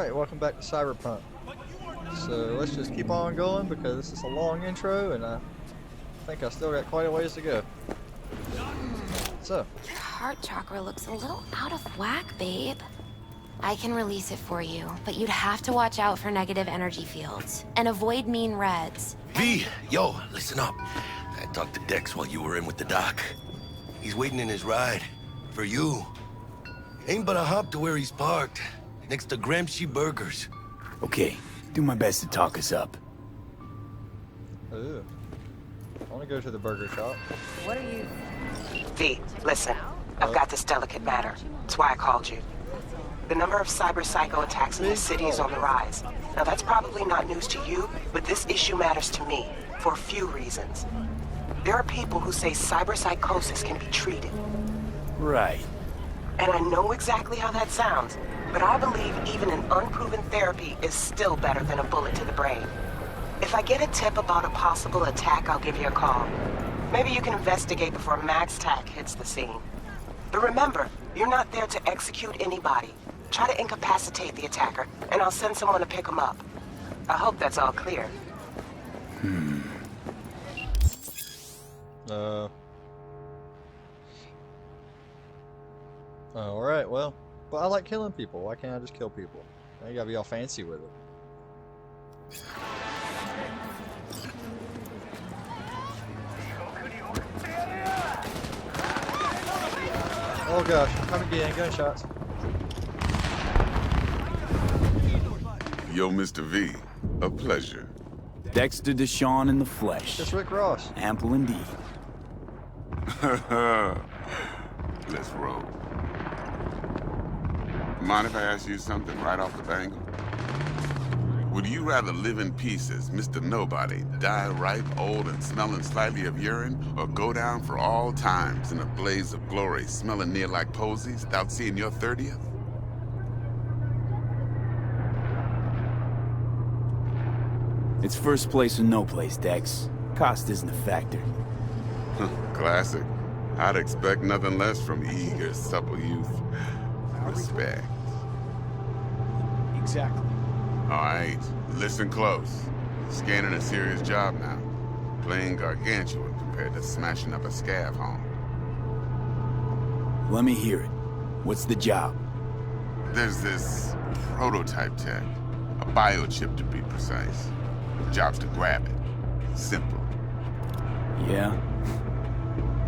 Alright, welcome back to CyberPunk. So let's just keep on going because this is a long intro and I think I still got quite a ways to go. So. Your heart chakra looks a little out of whack, babe. I can release it for you, but you'd have to watch out for negative energy fields and avoid mean reds. V, yo, listen up. I talked to Dex while you were in with the doc. He's waiting in his ride. For you. Ain't but a hop to where he's parked. Next to Gramsci Burgers. Okay, do my best to talk us up. Ooh. I want to go to the burger shop. What are you... V, listen. I've got this delicate matter. That's why I called you. The number of cyber psycho attacks in the city is on the rise. Now that's probably not news to you, but this issue matters to me for a few reasons. There are people who say cyber psychosis can be treated. Right. And I know exactly how that sounds, but I believe even an unproven therapy is still better than a bullet to the brain. If I get a tip about a possible attack, I'll give you a call. Maybe you can investigate before Max Tack hits the scene. But remember, you're not there to execute anybody. Try to incapacitate the attacker, and I'll send someone to pick him up. I hope that's all clear. Alright, well, I like killing people. Why can't I just kill people? Now you gotta be all fancy with it. Oh gosh, I'm getting gunshots. Yo, Mr. V, a pleasure. Dexter Deshawn in the flesh. It's Rick Ross. Ample indeed. Let's roll. Mind if I ask you something right off the bangle? Would you rather live in peace as Mr. Nobody, die ripe, old, and smelling slightly of urine, or go down for all times in a blaze of glory, smelling near like posies, without seeing your 30th? It's first place or no place, Dex. Cost isn't a factor. Classic. I'd expect nothing less from eager, supple youth. Respect. Exactly. Alright, listen close. Scanning a serious job now. Playing gargantuan compared to smashing up a scav home. Let me hear it. What's the job? There's this prototype tech. A biochip to be precise. Job's to grab it. Simple. Yeah?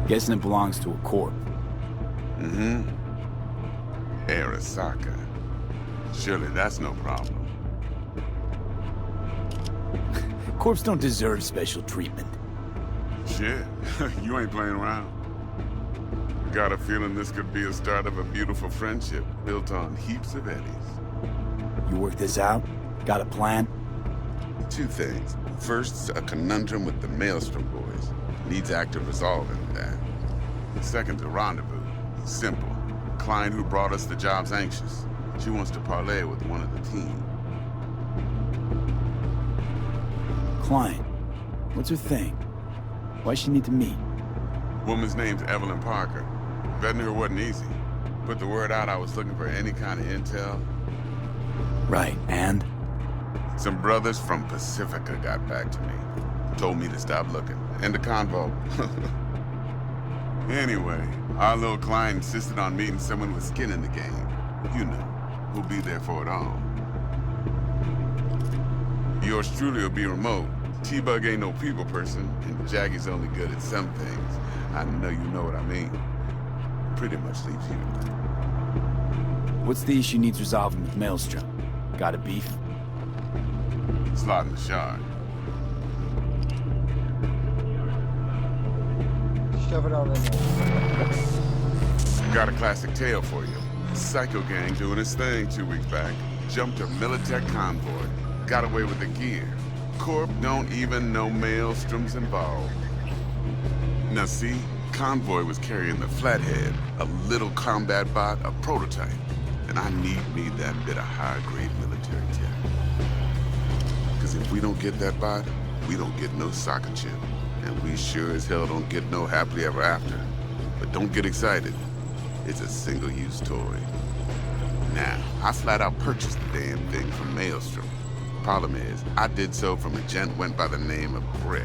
Guessing it belongs to a corp. Mm-hmm. Arasaka. Surely that's no problem. Corps don't deserve special treatment. Shit, you ain't playing around. Got a feeling this could be a start of a beautiful friendship built on heaps of eddies. You work this out? Got a plan? Two things. First, a conundrum with the Maelstrom boys. Needs active resolving that. Second, a rendezvous. Simple. Client who brought us the job's anxious. She wants to parlay with one of the team. Client. What's her thing? Why she need to meet? Woman's name's Evelyn Parker. Vetting her wasn't easy. Put the word out I was looking for any kind of intel. Right, and? Some brothers from Pacifica got back to me. Told me to stop looking. End the convo. Anyway, our little client insisted on meeting someone with skin in the game. You know, who'll be there for it all. Yours truly will be remote. T-Bug ain't no people person, and Jaggy's only good at some things. I know you know what I mean. Pretty much leaves you. What's the issue needs resolving with Maelstrom? Got a beef? Slot in the shard. Shove it on in there. Got a classic tale for you. Psycho gang doing his thing 2 weeks back. Jumped a Militech convoy. Got away with the gear. Corp don't even know Maelstrom's involved. Now see, convoy was carrying the Flathead, a little combat bot, a prototype. And I need me that bit of high-grade military tech. Because if we don't get that bot, we don't get no soccer chip. And we sure as hell don't get no happily ever after. But don't get excited. It's a single-use toy. Now, I flat out purchased the damn thing from Maelstrom. Problem is, I did so from a gent went by the name of Brick.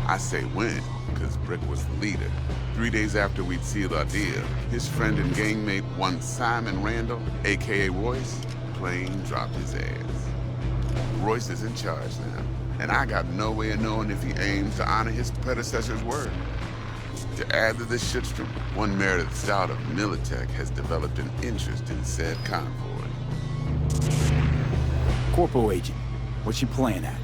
I say when, because Brick was the leader. 3 days after we'd sealed our deal, his friend and gangmate, one Simon Randall, aka Royce, plain dropped his ass. Royce is in charge now, and I got no way of knowing if he aims to honor his predecessor's word. To add to this shitstorm, one Meredith Stout of Militech has developed an interest in said convoy. Corpo agent, what's she playing at?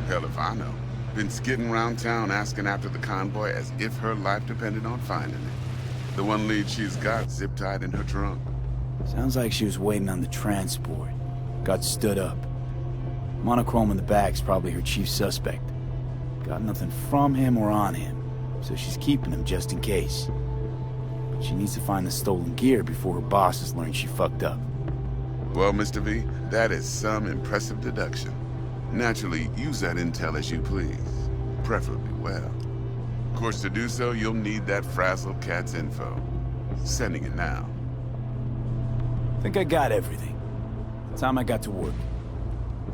Hell if I know. Been skidding around town asking after the convoy as if her life depended on finding it. The one lead she's got zip-tied in her trunk. Sounds like she was waiting on the transport. Got stood up. Monochrome in the back's probably her chief suspect. Got nothing from him or on him, so she's keeping him just in case. But she needs to find the stolen gear before her bosses learn she fucked up. Well, Mr. V, that is some impressive deduction. Naturally, use that intel as you please. Preferably well. Of course, to do so, you'll need that Frazzle Cat's info. Sending it now. Think I got everything. Time I got to work.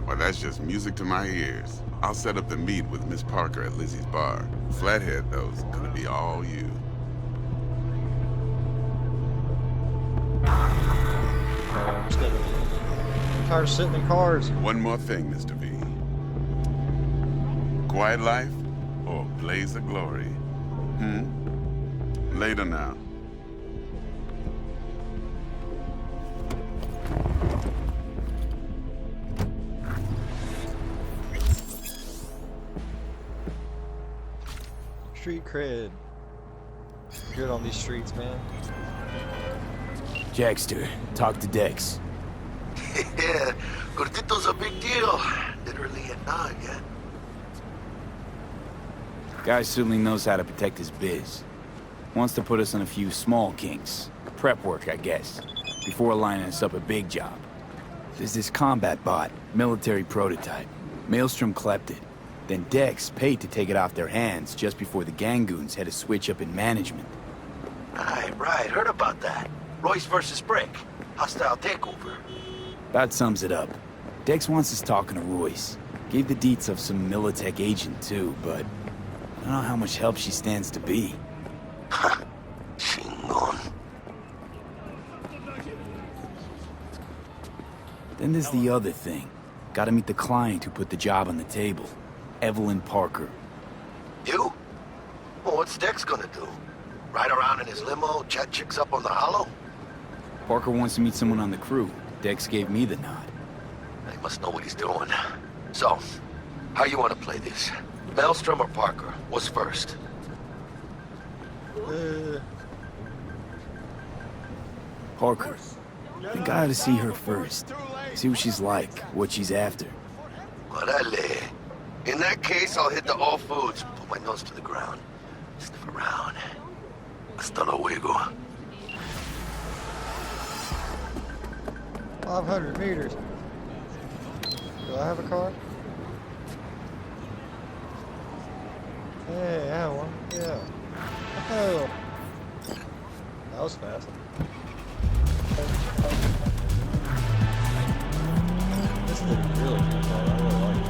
Well, that's just music to my ears. I'll set up the meet with Miss Parker at Lizzie's bar. Flathead, though, is gonna be all you. I'm just getting tired of sitting in cars. One more thing, Mr. V. Quiet life or blaze of glory? Later now. Street cred. Good on these streets, man. Jackster, talk to Dex. Yeah, Gordito's a big deal. Literally a dog, yeah. Guy certainly knows how to protect his biz. Wants to put us on a few small kinks. Prep work, I guess. Before lining us up a big job. There's this combat bot, military prototype. Maelstrom clept it. Then Dex paid to take it off their hands just before the Gangoons had a switch up in management. Right, heard about that. Royce versus Brick. Hostile takeover. That sums it up. Dex wants us talking to Royce. Gave the deets of some Militech agent too, but I don't know how much help she stands to be. Ha! Chingon. Then there's the other thing. Gotta meet the client who put the job on the table. Evelyn Parker. You? Well, what's Dex gonna do? Ride around in his limo, chat chicks up on the hollow? Parker wants to meet someone on the crew. Dex gave me the nod. He must know what he's doing. So, how you want to play this? Maelstrom or Parker? What's first? Parker. I think I ought to see her first. See what she's like, what she's after. Orale. In that case, I'll hit the all foods. Put my nose to the ground. Sniff around. Hasta luego. 500 meters. Do I have a car? Hey, I have one. Yeah. Oh. That was fast. This is really good car. I really like it.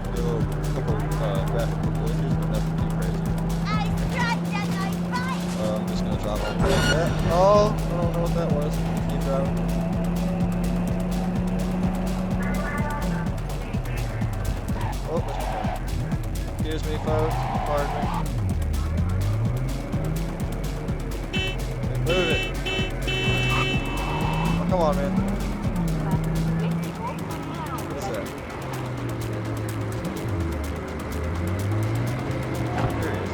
A little couple graphical glitches, but nothing too crazy. I'm just gonna drive all the way like that. Oh, I don't know what that was. Keep driving. Oh, there's my car. Excuse me, folks. Pardon me. Move it. Oh, come on, man. What's that? There he is.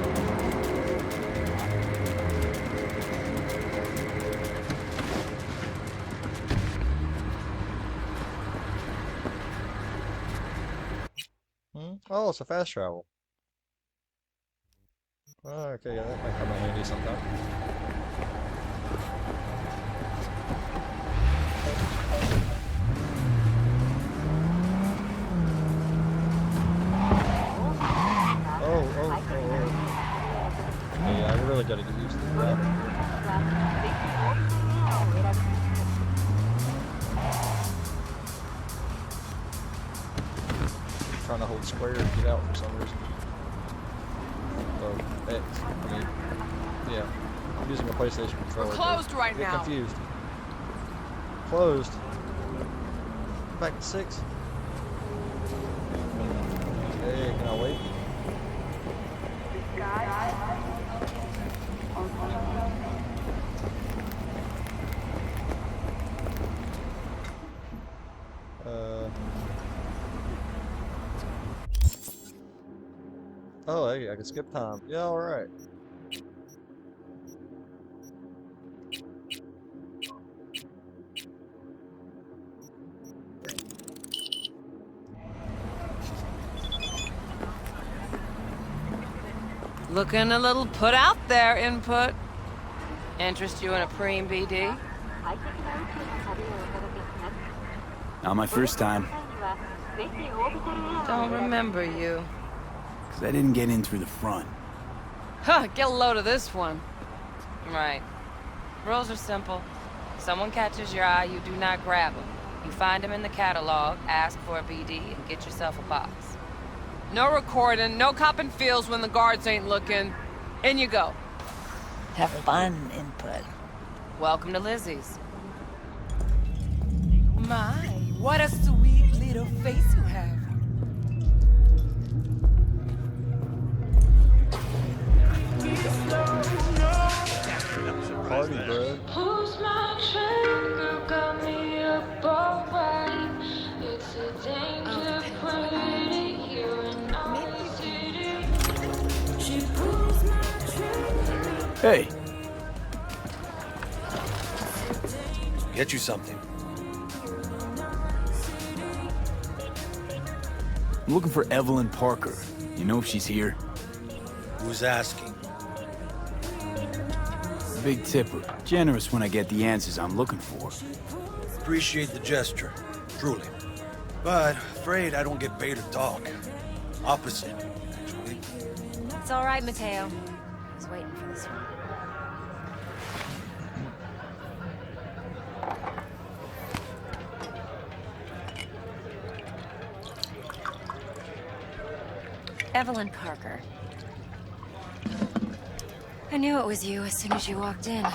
Oh, it's a fast travel. Oh, okay, yeah, that might come in handy sometime. Oh. Yeah, I really really gotta get used to the ground. I'm trying to hold square and get out for some reason. So, X, I mean, yeah. I'm using a PlayStation controller. We're closed right Get now. confused. Closed. Back to 6. Hey, can I wait? Oh, hey, I can skip time. Yeah, alright. Looking a little put out there, Input. Interest you in a preem BD? Not my first time. Don't remember you. Because I didn't get in through the front. Huh, get a load of this one. Right. Rules are simple. Someone catches your eye, you do not grab them. You find them in the catalog, ask for a BD, and get yourself a box. No recording, no copping feels when the guards ain't looking. In you go. Have fun, Input. Welcome to Lizzie's. My, what a sweet little face you have. Party, bro. Who's my trigger? Got me up alright. It's a danger pretty here in our city. She pulls my trigger. Hey, Get you something. I'm looking for Evelyn Parker. You know if she's here? Who's asking? Big tipper. Generous when I get the answers I'm looking for. Appreciate the gesture, truly. But afraid I don't get paid to talk. Opposite, actually. It's all right, Mateo. I was waiting for this one. Evelyn Parker. I knew it was you as soon as you walked in.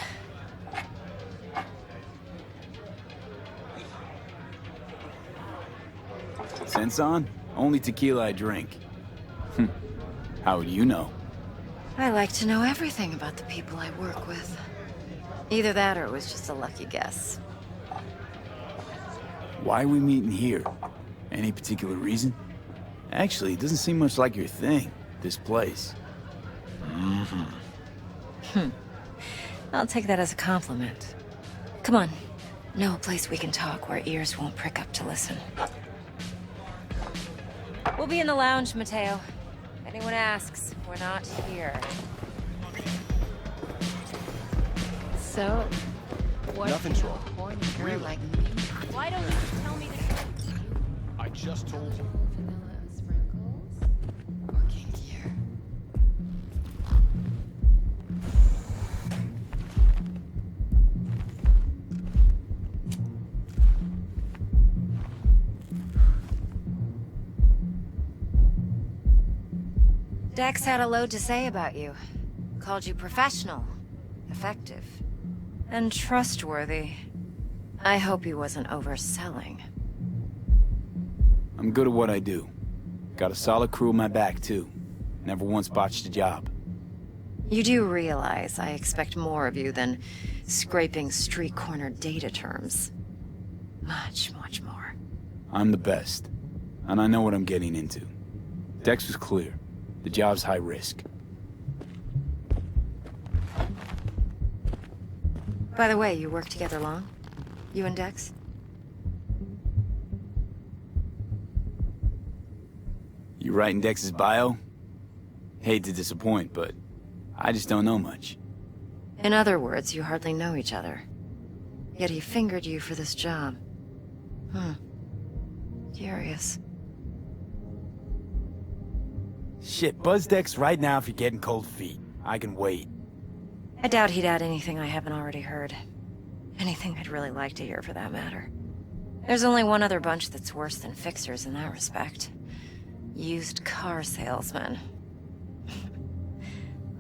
Sense on? Only tequila I drink. How would you know? I like to know everything about the people I work with. Either that or it was just a lucky guess. Why are we meeting here? Any particular reason? Actually, it doesn't seem much like your thing, this place. I'll take that as a compliment. Come on. Know a place we can talk where ears won't prick up to listen. We'll be in the lounge, Mateo. If anyone asks, we're not here. So, what Nothing's wrong. Horny girl Really? like me? Why don't you tell me the truth? I just told you. Vanilla sprinkles or kinkier? Dex had a load to say about you. Called you professional, effective, and trustworthy. I hope he wasn't overselling. I'm good at what I do. Got a solid crew on my back, too. Never once botched a job. You do realize I expect more of you than scraping street corner data terms. Much, much more. I'm the best. And I know what I'm getting into. Dex was clear. The job's high risk. By the way, you work together long? You and Dex? You writing Dex's bio? Hate to disappoint, but I just don't know much. In other words, you hardly know each other. Yet he fingered you for this job. Curious. Shit, buzz Dex right now if you're getting cold feet. I can wait. I doubt he'd add anything I haven't already heard. Anything I'd really like to hear, for that matter. There's only one other bunch that's worse than fixers in that respect. Used car salesmen.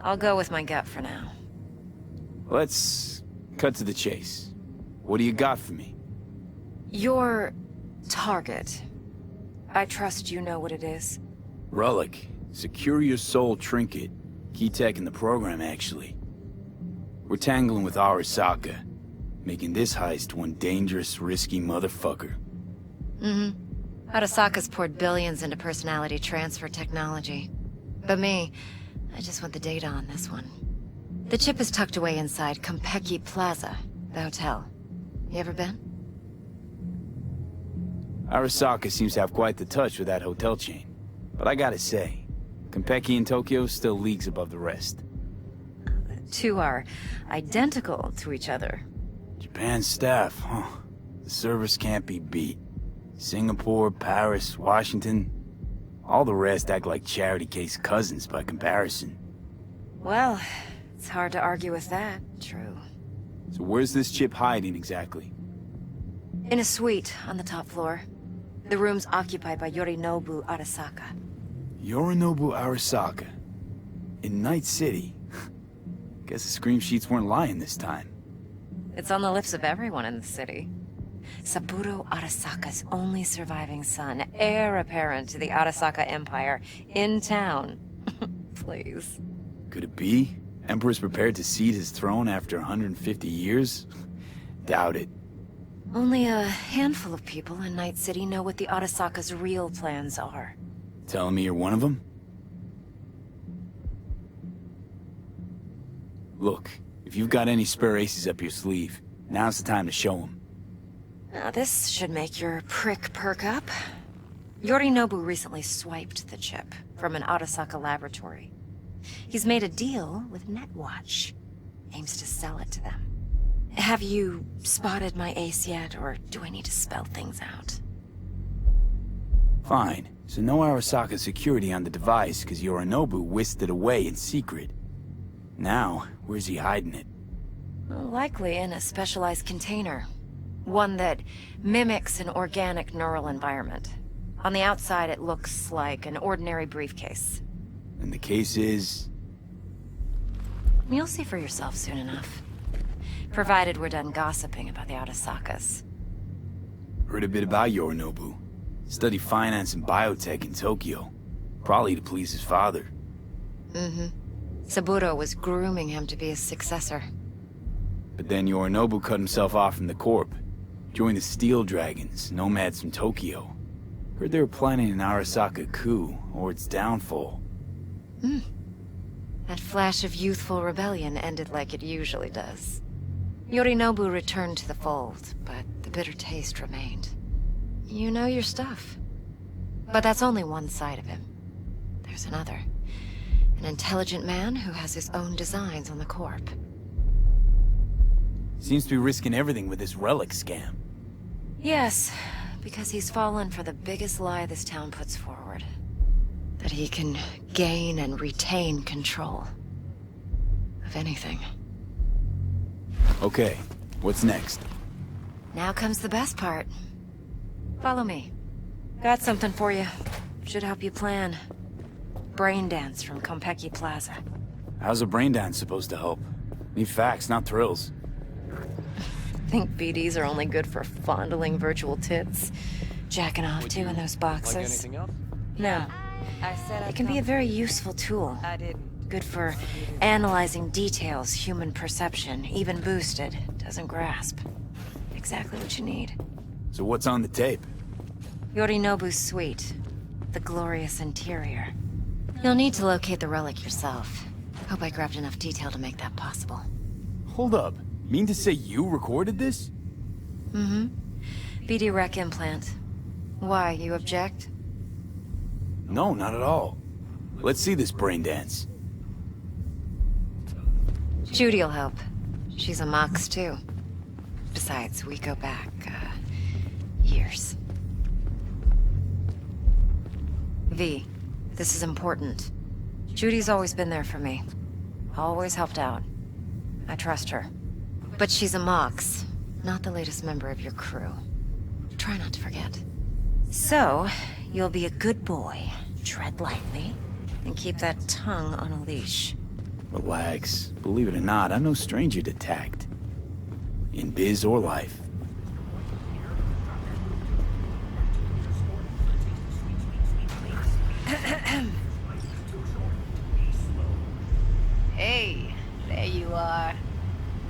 I'll go with my gut for now. Let's cut to the chase. What do you got for me? Your target. I trust you know what it is. Relic. Secure your soul trinket. Key tech in the program, actually. We're tangling with Arasaka, making this heist one dangerous, risky motherfucker. Arasaka's poured billions into personality transfer technology. But me, I just want the data on this one. The chip is tucked away inside Konpeki Plaza, the hotel. You ever been? Arasaka seems to have quite the touch with that hotel chain. But I gotta say, Konpeki in Tokyo still leagues above the rest. The two are identical to each other. Japan's staff, huh? The service can't be beat. Singapore, Paris, Washington... all the rest act like charity case cousins by comparison. Well, it's hard to argue with that. True. So where's this chip hiding exactly? In a suite on the top floor. The room's occupied by Yorinobu Arasaka. Yorinobu Arasaka. In Night City. Guess the scream sheets weren't lying this time. It's on the lips of everyone in the city. Saburo Arasaka's only surviving son, heir apparent to the Arasaka Empire, in town. Please. Could it be? Emperor's prepared to cede his throne after 150 years? Doubt it. Only a handful of people in Night City know what the Arasaka's real plans are. Telling me you're one of them? Look, if you've got any spare aces up your sleeve, now's the time to show them. Now this should make your prick perk up. Yorinobu recently swiped the chip from an Arasaka laboratory. He's made a deal with Netwatch. Aims to sell it to them. Have you spotted my ace yet, or do I need to spell things out? Fine. So no Arasaka security on the device because Yorinobu whisked it away in secret. Now, where's he hiding it? Likely in a specialized container. One that mimics an organic neural environment. On the outside, it looks like an ordinary briefcase. And the case is... You'll see for yourself soon enough. Provided we're done gossiping about the Arasakas. Heard a bit about Yorinobu. Studied finance and biotech in Tokyo. Probably to please his father. Saburo was grooming him to be his successor. But then Yorinobu cut himself off from the Corp. Joined the Steel Dragons, nomads from Tokyo. Heard they were planning an Arasaka coup, or its downfall. That flash of youthful rebellion ended like it usually does. Yorinobu returned to the fold, but the bitter taste remained. You know your stuff. But that's only one side of him. There's another. An intelligent man who has his own designs on the Corp. Seems to be risking everything with this relic scam. Yes, because he's fallen for the biggest lie this town puts forward. That he can gain and retain control of anything. Okay, what's next? Now comes the best part. Follow me. Got something for you. Should help you plan. Brain dance from Konpeki Plaza. How's a brain dance supposed to help? Need facts, not thrills. Think BDs are only good for fondling virtual tits? Jacking off to in those boxes? Like anything else? No. I said It can be a very useful tool. I didn't. Good for analyzing details human perception, even boosted, doesn't grasp. Exactly what you need. So what's on the tape? Yorinobu's suite. The glorious interior. You'll need to locate the relic yourself. Hope I grabbed enough detail to make that possible. Hold up. Mean to say you recorded this? BD rec implant. Why, you object? No, not at all. Let's see this brain dance. Judy'll help. She's a Mox, too. Besides, we go back, years. V, this is important. Judy's always been there for me. Always helped out. I trust her. But she's a Mox, not the latest member of your crew. Try not to forget. So, you'll be a good boy, tread lightly, and keep that tongue on a leash. Relax. Believe it or not, I'm no stranger to tact. In biz or life. Hey, there you are.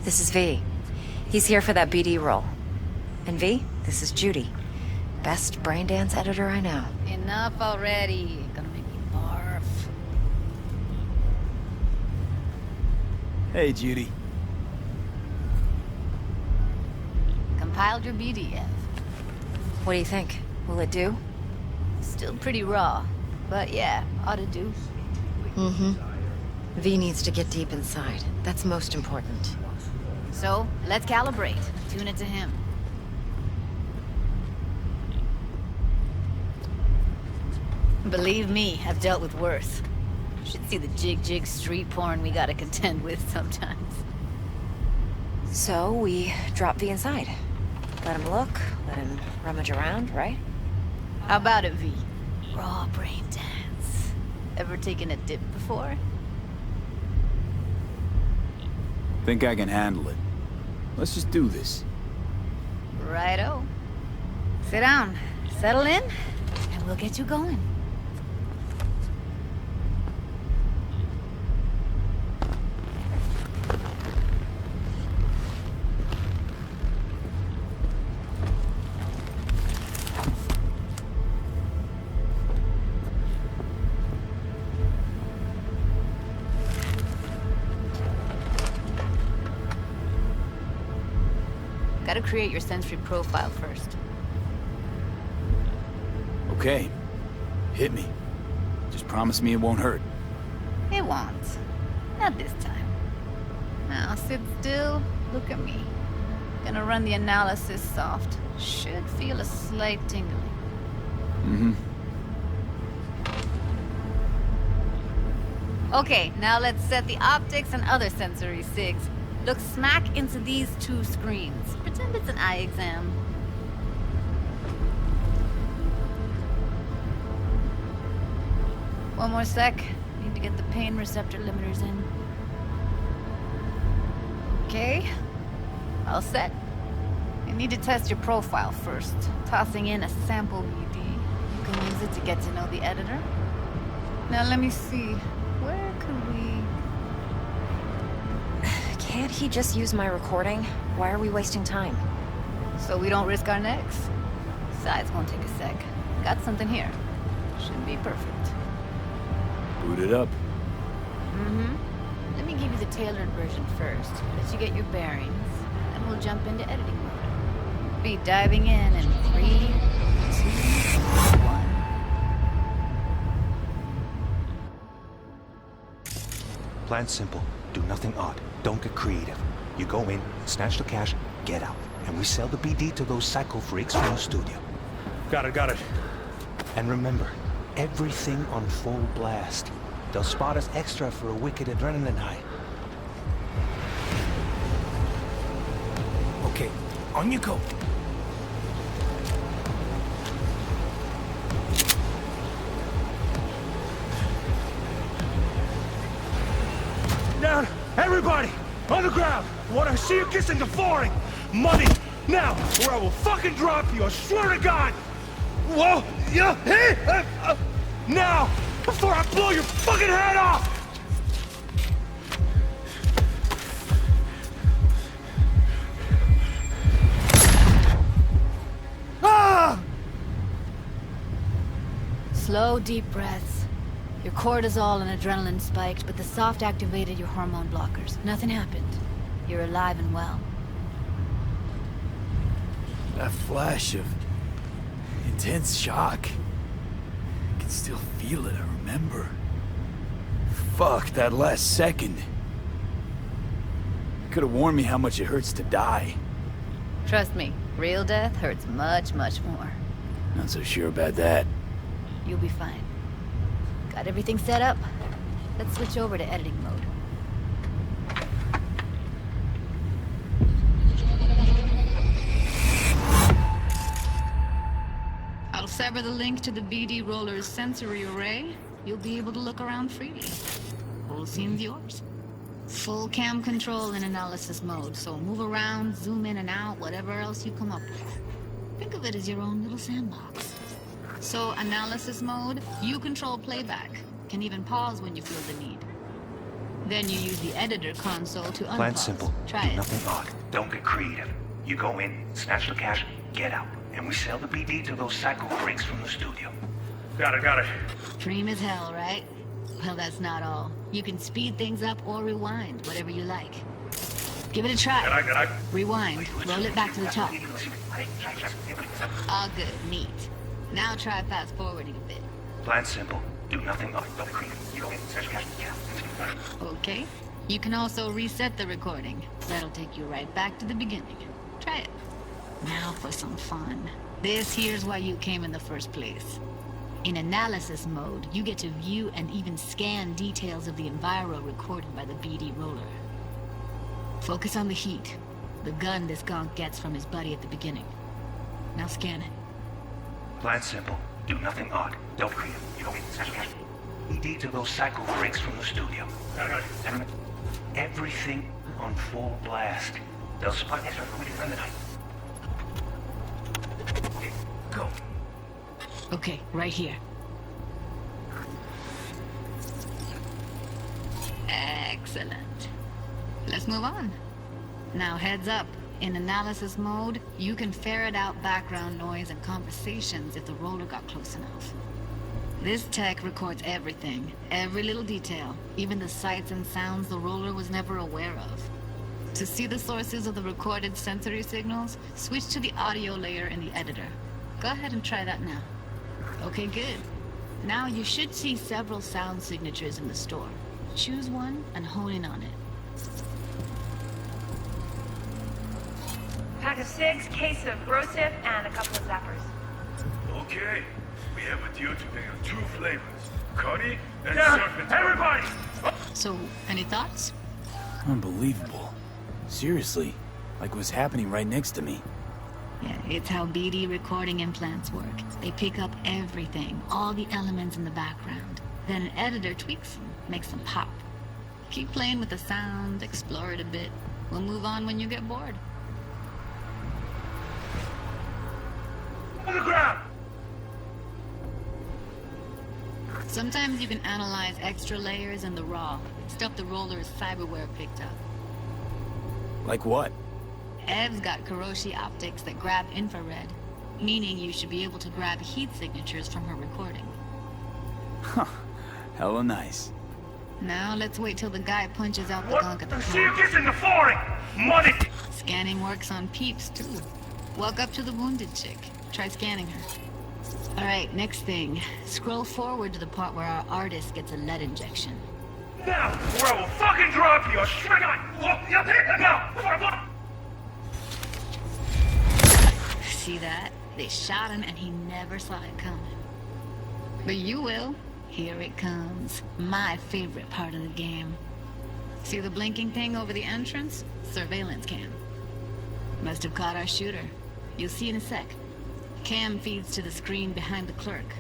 This is V. He's here for that BD role. And V, this is Judy. Best braindance editor I know. Enough already. Gonna make me barf. Hey, Judy. Compiled your BDF. What do you think? Will it do? Still pretty raw, but yeah, ought to do. Mm-hmm. V needs to get deep inside. That's most important. So, let's calibrate. Tune it to him. Believe me, I've dealt with worse. Should see the jig street porn we gotta contend with sometimes. So, we drop V inside. Let him look, let him rummage around, right? How about it, V? Raw brain dance. Ever taken a dip before? Think I can handle it. Let's just do this. Righto. Sit down, settle in, and we'll get you going. Gotta create your sensory profile first. Okay. Hit me. Just promise me it won't hurt. It won't. Not this time. Now sit still, look at me. Gonna run the analysis soft. Should feel a slight tingling. Mm-hmm. Okay, now let's set the optics and other sensory sigs. Look smack into these two screens. Pretend it's an eye exam. One more sec. Need to get the pain receptor limiters in. Okay. All set. I need to test your profile first. Tossing in a sample VD. You can use it to get to know the editor. Now let me see. Where could we... Can't he just use my recording? Why are we wasting time? So we don't risk our necks? Besides, won't take a sec. Got something here. Should be perfect. Boot it up. Mm-hmm. Let me give you the tailored version first. Let you get your bearings. Then we'll jump into editing mode. Be diving in 3, 2, 1. Plan simple. Do nothing odd. Don't get creative. You go in, snatch the cash, get out. And we sell the BD to those psycho freaks from the studio. Got it. And remember, everything on full blast. They'll spot us extra for a wicked adrenaline high. Okay, on you go. Down! Everybody! On the ground! I want to see you kissing the flooring! Money! Now! Or I will fucking drop you! I swear to God! Whoa! Yeah! Hey! Now! Before I blow your fucking head off! Ah! Slow, deep breaths. Your cortisol and adrenaline spiked, but the soft activated your hormone blockers. Nothing happened. You're alive and well. That flash of intense shock. I can still feel it, I remember. Fuck, that last second. Could have warned me how much it hurts to die. Trust me, real death hurts much, much more. Not so sure about that. You'll be fine. Got everything set up? Let's switch over to editing mode. sever the link to the BD roller's sensory array, you'll be able to look around freely. Whole scene's yours. Full cam control in analysis mode, so move around, zoom in and out, whatever else you come up with. Think of it as your own little sandbox. So, analysis mode, you control playback. Can even pause when you feel the need. Then you use the editor console to unpause. Plan simple. Try Do it. nothing odd. Don't get creative. You go in, snatch the cash, get out. And we sell the BD to those psycho freaks from the studio. Got it. Dream as hell, right? Well, that's not all. You can speed things up or rewind, whatever you like. Give it a try. Got it. Rewind. Roll it back to the top. All good. Neat. Now try fast forwarding a bit. Plan simple. Do nothing odd. Don't get creative. You go in, snatch the cash, get out. Okay. You can also reset the recording. That'll take you right back to the beginning. Try it. Now for some fun. This here's why you came in the first place. In analysis mode, you get to view and even scan details of the enviro recorded by the BD roller. Focus on the heat, the gun this gonk gets from his buddy at the beginning. Now scan it. Plan simple. Do nothing odd. Don't get creative. You go in, snatch the cash. BD to those psycho freaks from the studio. Got it. Everything on full blast. They'll spot extra for waiting for the night. Okay, go. Okay, right here. Excellent. Let's move on. Now heads up. In analysis mode, you can ferret out background noise and conversations if the roller got close enough. This tech records everything, every little detail, even the sights and sounds the roller was never aware of. To see the sources of the recorded sensory signals, switch to the audio layer in the editor. Go ahead and try that now. Okay, good. Now you should see several sound signatures in the store. Choose one and hone in on it. Pack of 6, case of Brosif, and a couple of zappers. Okay. We have a deal today on 2 flavors. Cuddy and serpent. Everybody! So, any thoughts? Unbelievable. Seriously, like what's happening right next to me. Yeah, it's how BD recording implants work. They pick up everything, all the elements in the background. Then an editor tweaks them, makes them pop. Keep playing with the sound, explore it a bit. We'll move on when you get bored. On the ground! Sometimes you can analyze extra layers in the raw, stuff the roller's cyberware picked up. Like what? Ev's got Kiroshi optics that grab infrared, meaning you should be able to grab heat signatures from her recording. Huh. Hella nice. Now let's wait till the guy punches out the What? gunk at the See you floor. kissing the flooring! Money! Scanning works on peeps, too. Walk up to the wounded chick. Try scanning her. Alright, next thing. Scroll forward to the part where our artist gets a lead injection. Now, or I will fucking drop you! I swear to God! Now! See that? They shot him and he never saw it coming. But you will. Here it comes. My favorite part of the game. See the blinking thing over the entrance? Surveillance cam. Must have caught our shooter. You'll see in a sec. Cam feeds to the screen behind the clerk.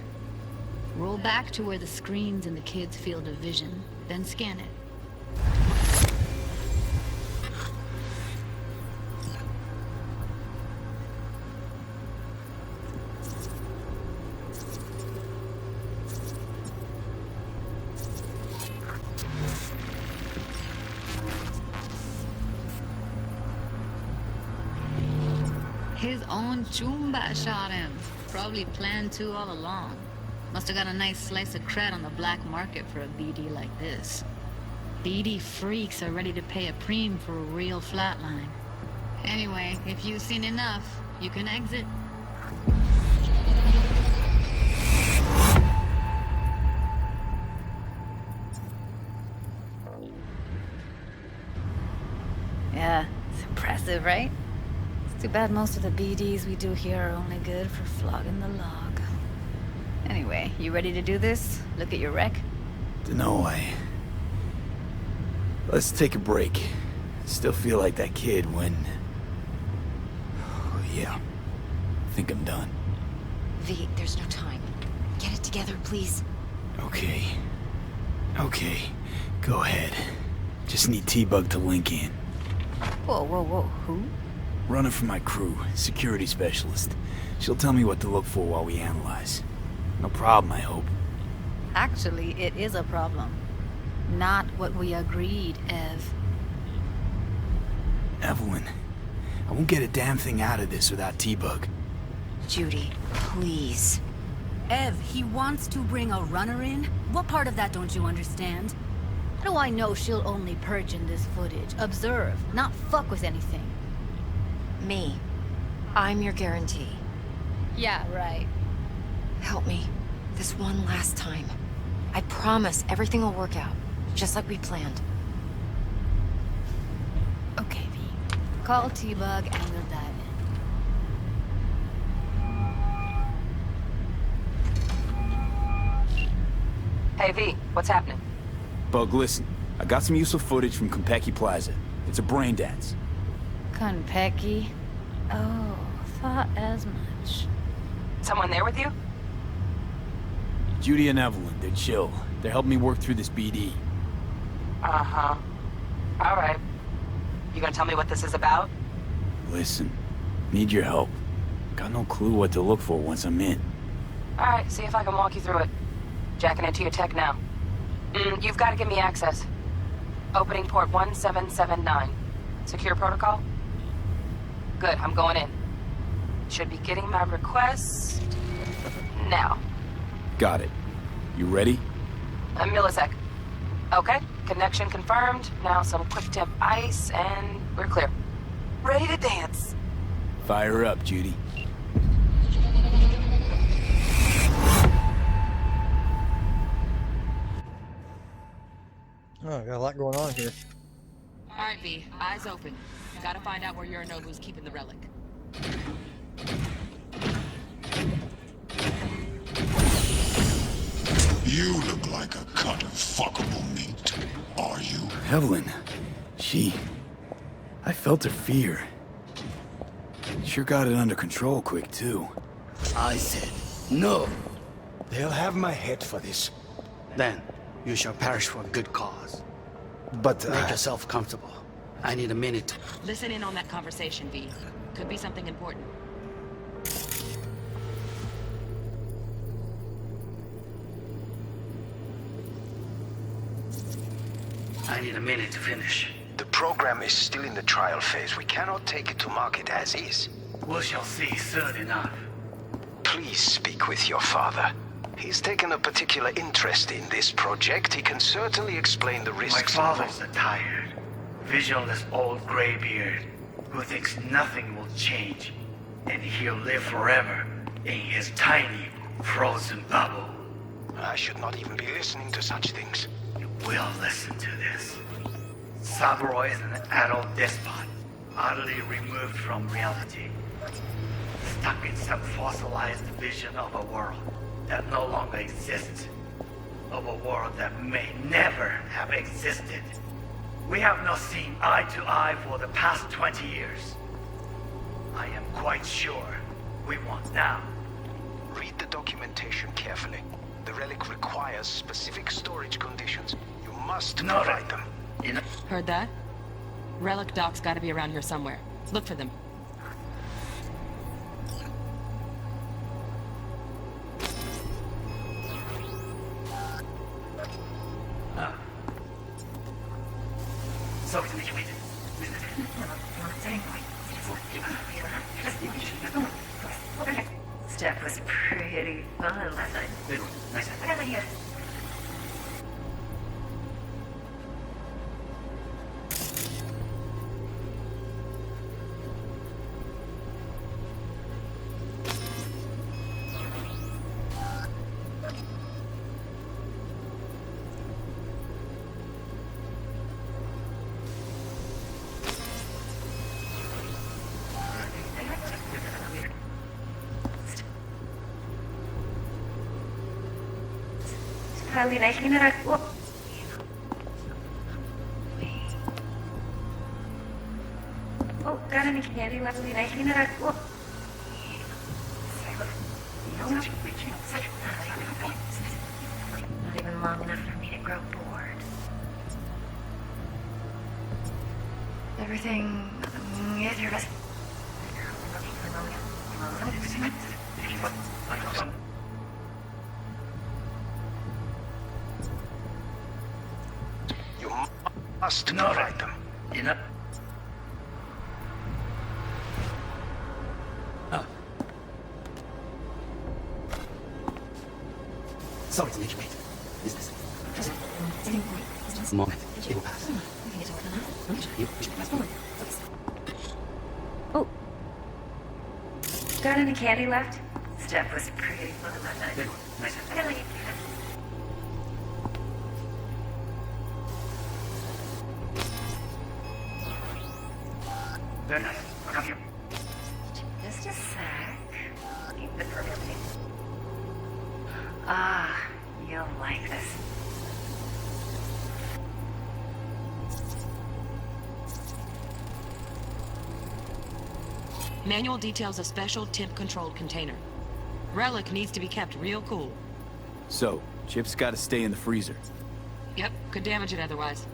Roll back to where the screen's in the kid's field of vision, then scan it. His own Chumba shot him. Probably planned to all along. Must have got a nice slice of cred on the black market for a BD like this. BD freaks are ready to pay a preem for a real flatline. Anyway, if you've seen enough, you can exit. Yeah, it's impressive, right? It's too bad most of the BDs we do here are only good for flogging the log. Anyway, you ready to do this? Look at your wreck? Dunno, Let's take a break. Still feel like that kid when... Oh, yeah. I think I'm done. V, there's no time. Get it together, please. Okay. Okay. Go ahead. Just need T-Bug to link in. Whoa, whoa, whoa. Who? Runner for my crew, security specialist. She'll tell me what to look for while we analyze. No problem, I hope. Actually, it is a problem. Not what we agreed, Ev. Evelyn, I won't get a damn thing out of this without T-Bug. Judy, please. Ev, he wants to bring a runner in? What part of that don't you understand? How do I know she'll only perch in this footage? Observe, not fuck with anything. Me. I'm your guarantee. Yeah, right. Help me. This one last time. I promise everything will work out, just like we planned. Okay, V. Call T-Bug and we'll dive in. Hey, V, what's happening? Bug, listen. I got some useful footage from Konpeki Plaza. It's a brain dance. Konpeki? Oh, thought as much. Someone there with you? Judy and Evelyn, they're chill. They're helping me work through this BD. Uh-huh. All right. You gonna tell me what this is about? Listen, need your help. Got no clue what to look for once I'm in. All right, see if I can walk you through it. Jacking into your tech now. You've got to give me access. Opening port 1779. Secure protocol? Good, I'm going in. Should be getting my request now. Got it. You ready? A millisec. Okay, connection confirmed. Now some quick temp ice and we're clear. Ready to dance. Fire up, Judy. Oh, got a lot going on here. Alright, V. Eyes open. Gotta find out where Yorinobu's keeping the relic. You look like a cut of fuckable meat. Are you? Evelyn. I felt her fear. Sure got it under control quick, too. I said, no. They'll have my head for this. Then, you shall perish for a good cause. But, make yourself comfortable. I need a minute. Listen in on that conversation, V. Could be something important. I need a minute to finish. The program is still in the trial phase. We cannot take it to market as is. We shall see soon enough. Please speak with your father. He's taken a particular interest in this project. He can certainly explain the risks. My father's a tired, visionless old graybeard who thinks nothing will change, and he'll live forever in his tiny, frozen bubble. I should not even be listening to such things. You will listen to this. Saburo is an adult despot, utterly removed from reality. Stuck in some fossilized vision of a world that no longer exists. Of a world that may never have existed. We have not seen eye to eye for the past 20 years. I am quite sure we want now. Read the documentation carefully. The relic requires specific storage conditions. You must provide them. Heard that? Relic docs gotta be around here somewhere. Look for them. Step was pretty fun last night. Good one. Nice. I got here. Halina general. Oh, got any candy left? Halina general. Not even long enough for me to grow bored. Everything is your best. You must fight them. You know. Sorry to make you wait. Business. Moment. It will pass. Oh. Got any candy left? Steph was pretty fun last night. Nice. Very nice. Come here. Just a sec. Keep it perfectly. Ah, you'll like this. Manual details a special temp-controlled container. Relic needs to be kept real cool. So, Chip's gotta stay in the freezer. Yep, could damage it otherwise.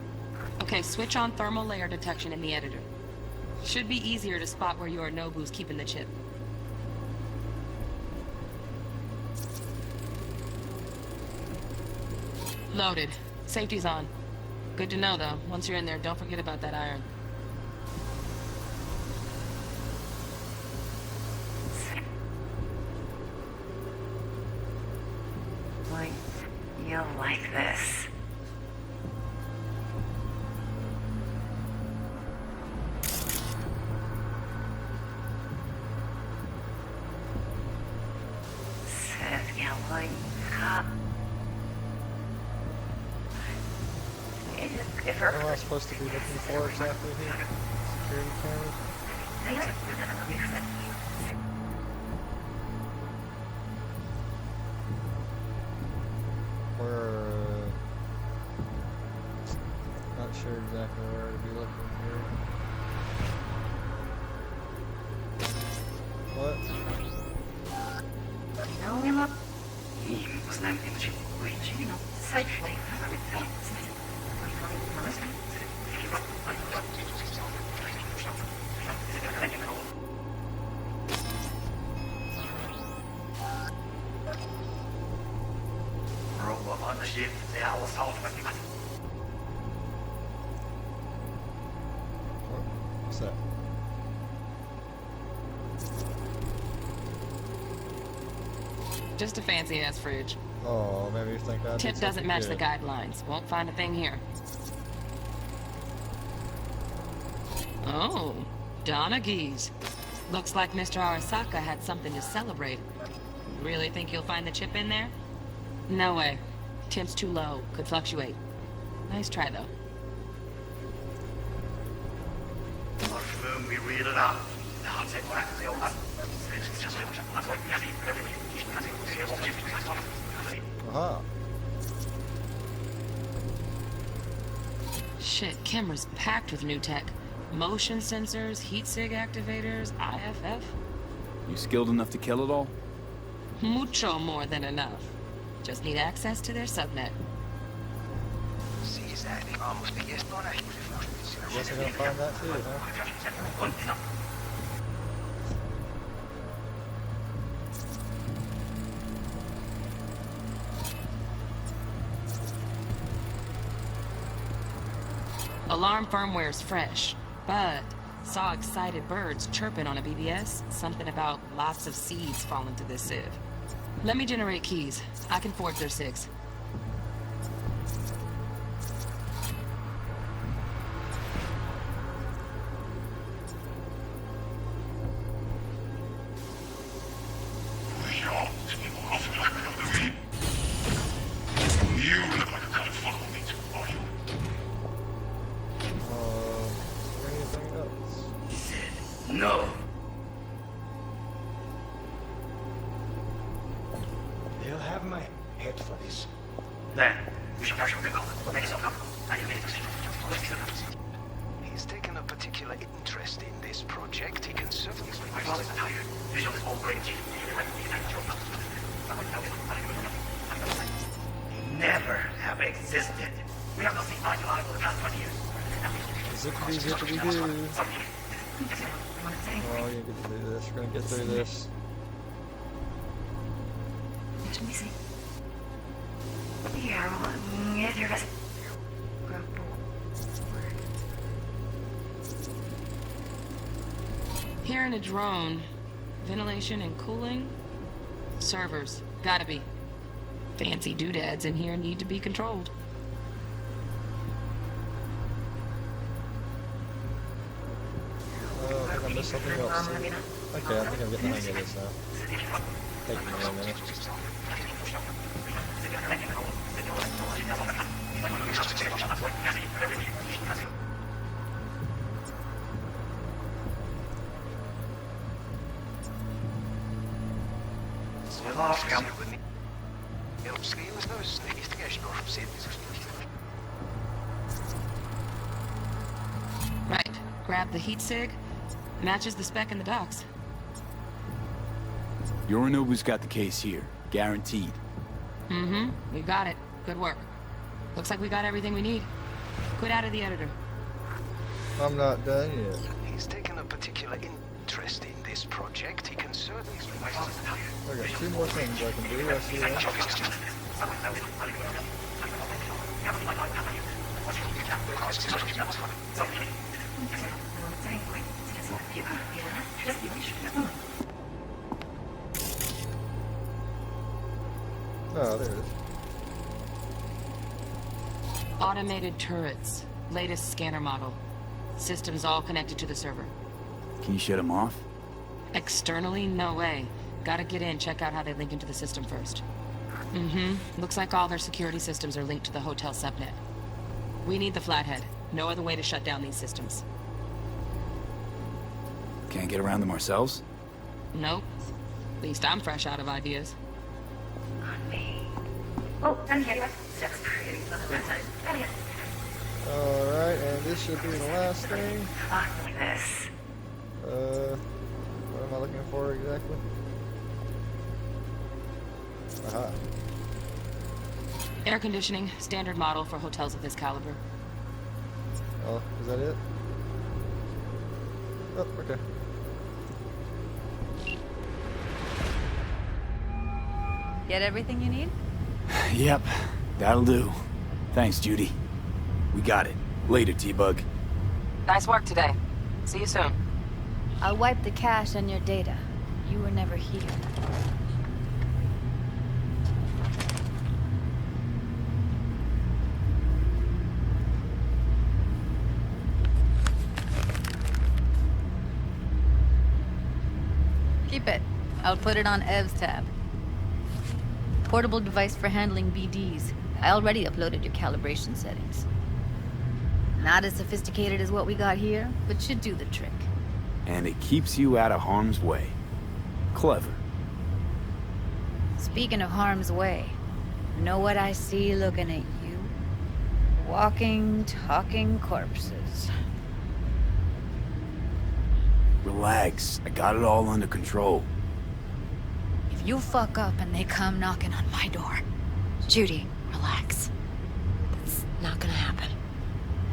Okay, switch on thermal layer detection in the editor. Should be easier to spot where Yorinobu's keeping the chip. Loaded. Safety's on. Good to know, though. Once you're in there, don't forget about that iron. Like, you'll like this. Seth, you like up. What am I supposed to be looking for exactly here? Security cameras? Not sure exactly where to be looking here. What? What's that? Just a fancy-ass fridge. Oh, maybe you think that. Tip doesn't match the guidelines. Won't find a thing here. Oh, Donaghys. Looks like Mr. Arasaka had something to celebrate. Really think you'll find the chip in there? No way. Temp's too low. Could fluctuate. Nice try, though. Uh-huh. Shit, camera's packed with new tech. Motion sensors, heat sig activators, IFF. You skilled enough to kill it all? Mucho more than enough. Just need access to their subnet. I guess I'm gonna find that too, huh? Alarm firmware's fresh, but saw excited birds chirping on a BBS. Something about lots of seeds falling to this sieve. Let me generate keys. I can forge their SIGs. No. They'll have my head for this. Then, we shall catch the make yourself up. He's taken a particular interest in this project. He can certainly... My father's tired. Vision is all great. Never have existed. We have not seen eye to eye for the past 20 years. Zippity zippity doo. Oh, you get to do this. We're gonna get through this. Hearing a drone. Ventilation and cooling? Servers. Gotta be. Fancy doodads in here need to be controlled. Oh, I think I missed something else. Okay, I think I'm getting the hang of this now. Taking me a minute. Right. Grab the heat sig. Matches the spec in the docks. Yorinobu's got the case here. Guaranteed. Mm-hmm. We got it. Good work. Looks like we got everything we need. Quit out of the editor. I'm not done yet. He's taken a particular interest in this project. He can certainly... I got 2 more things I can do. I see that. Oh, there it is. Automated turrets. Latest scanner model. Systems all connected to the server. Can you shut them off? Externally, no way. Gotta get in, check out how they link into the system first. Mm-hmm. Looks like all their security systems are linked to the hotel subnet. We need the flathead. No other way to shut down these systems. Can't get around them ourselves? Nope. At least I'm fresh out of ideas. Alright, and this should be the last thing. What am I looking for exactly? Aha. Air conditioning, standard model for hotels of this caliber. Oh, is that it? Oh, okay. Get everything you need? Yep, that'll do. Thanks, Judy. We got it. Later, T-Bug. Nice work today. See you soon. I'll wipe the cache on your data. You were never here. Keep it. I'll put it on Ev's tab. Portable device for handling BDs. I already uploaded your calibration settings. Not as sophisticated as what we got here, but should do the trick. And it keeps you out of harm's way. Clever. Speaking of harm's way, know what I see looking at you? Walking, talking corpses. Relax. I got it all under control. If you fuck up and they come knocking on my door... Judy, relax. That's not gonna happen.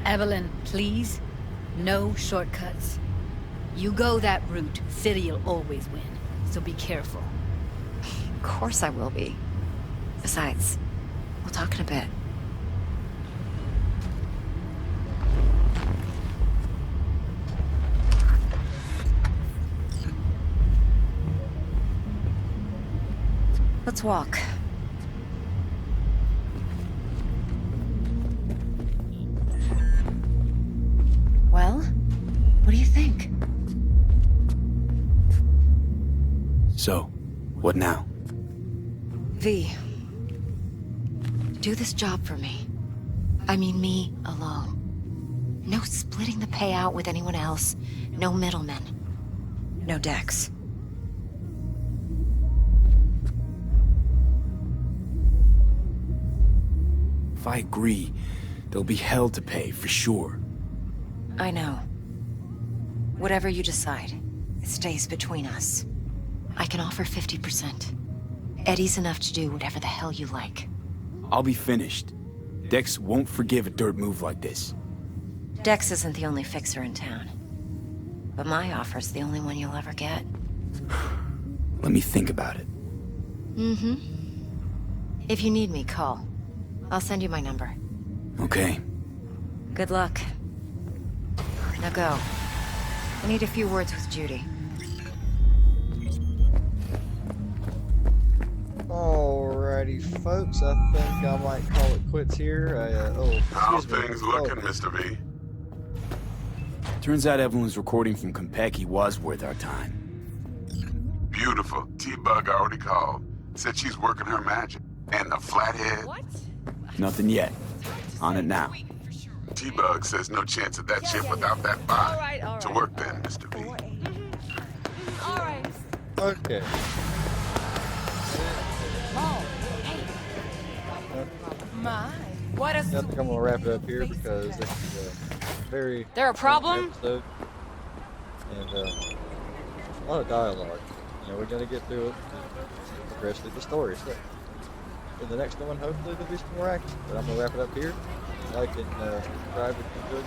Evelyn, please. No shortcuts. You go that route, City'll always win. So be careful. Of course I will be. Besides, we'll talk in a bit. Let's walk. Well, what do you think? So, what now? V, do this job for me. I mean me alone. No splitting the payout with anyone else. No middlemen. No Dex. If I agree, there'll be hell to pay, for sure. I know. Whatever you decide, it stays between us. I can offer 50%. Eddie's enough to do whatever the hell you like. I'll be finished. Dex won't forgive a dirt move like this. Dex isn't the only fixer in town. But my offer's the only one you'll ever get. Let me think about it. Mm-hmm. If you need me, call. I'll send you my number. Okay. Good luck. Now go. I need a few words with Judy. Alrighty, folks. I think I might call it quits here. How's Excuse me. things looking, Mr. V? Turns out Evelyn's recording from Konpeki was worth our time. Beautiful. T-Bug already called. Said she's working her magic. And the flathead? Nothing yet. On it now. T-Bug says no chance of that chip without that bot. To work then, Mr. V. Okay. My, what I think I'm gonna wrap it up here because this is a very There a problem? episode and a lot of dialogue. You know, we're gonna get through it and progress through the story. So in the next one, hopefully there'll be some more action. But I'm gonna wrap it up here. Like and subscribe if you enjoyed.